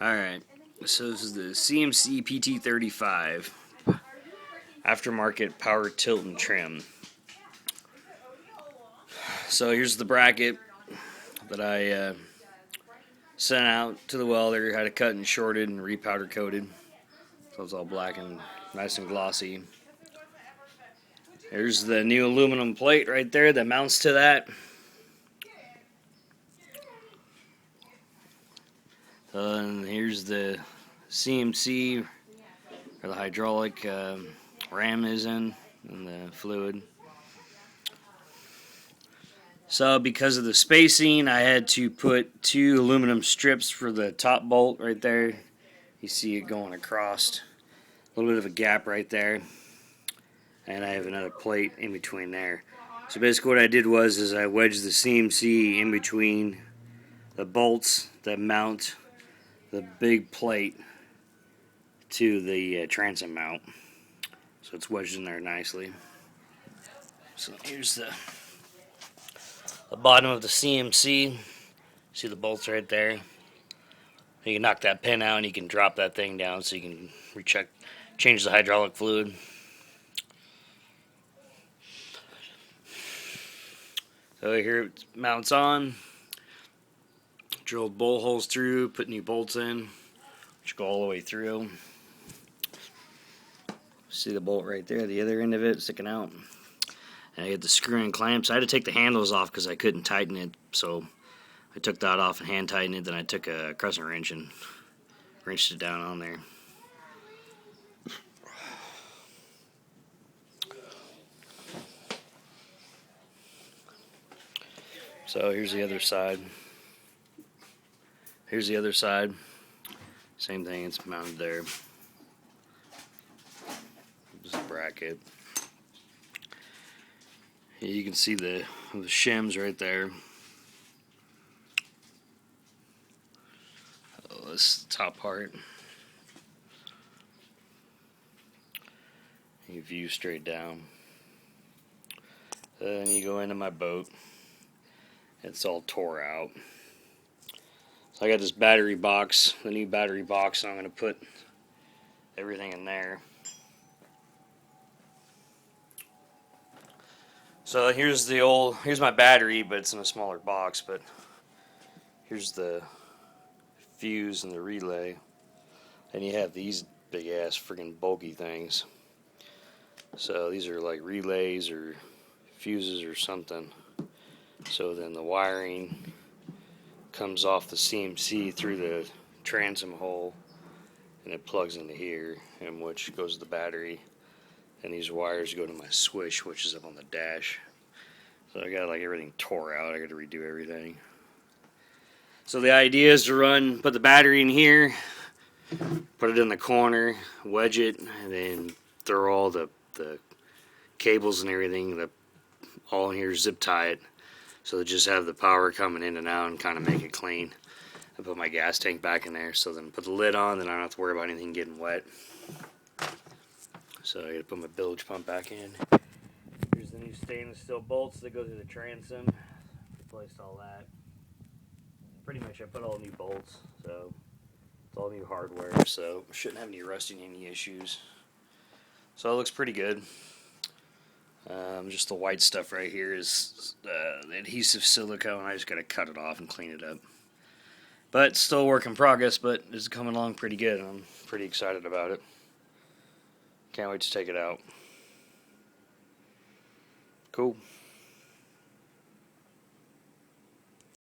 Alright, so this is the CMC-PT35 aftermarket power tilt and trim. So here's the bracket that I sent out to the welder, had it cut and shorted and repowder coated. So it's all black and nice and glossy. Here's the new aluminum plate right there that mounts to that. And here's the CMC, where the hydraulic ram is in, and the fluid. So because of the spacing, I had to put 2 aluminum strips for the top bolt right there. You see it going across. A little bit of a gap right there. And I have another plate in between there. So basically what I did was I wedged the CMC in between the bolts that mount the big plate to the transom mount. So it's wedged in there nicely. So here's the bottom of the CMC. See the bolts right there? You can knock that pin out and you can drop that thing down so you can change the hydraulic fluid. So here it mounts on. Drilled bolt holes through, put new bolts in, which go all the way through. See the bolt right there, the other end of it sticking out. And I get the screw and clamps. I had to take the handles off because I couldn't tighten it, so I took that off and hand tightened it. Then I took a crescent wrench and wrenched it down on there. So here's the other side. Here's the other side. Same thing, it's mounted there. This is a bracket. You can see the shims right there. Oh, this is the top part. You view straight down. Then you go into my boat. It's all tore out. So I got this battery box, the new battery box, and I'm going to put everything in there. So here's my battery, but it's in a smaller box, but here's the fuse and the relay. And you have these big ass freaking bulky things. So these are like relays or fuses or something. So then the wiring comes off the CMC through the transom hole, and it plugs into here, and which goes to the battery. And these wires go to my switch, which is up on the dash. So I got like everything tore out. I got to redo everything. So the idea is to put the battery in here, put it in the corner, wedge it, and then throw all the cables and everything all in here, zip tie it. So just have the power coming in and out and kind of make it clean. I put my gas tank back in there, so then put the lid on, then I don't have to worry about anything getting wet. So I gotta put my bilge pump back in. Here's the new stainless steel bolts that go through the transom. Replaced all that. Pretty much I put all new bolts, so it's all new hardware, so shouldn't have any rusting, any issues. So it looks pretty good. Just the white stuff right here is the adhesive silicone. I just got to cut it off and clean it up. But still a work in progress, but it's coming along pretty good. I'm pretty excited about it. Can't wait to take it out. Cool.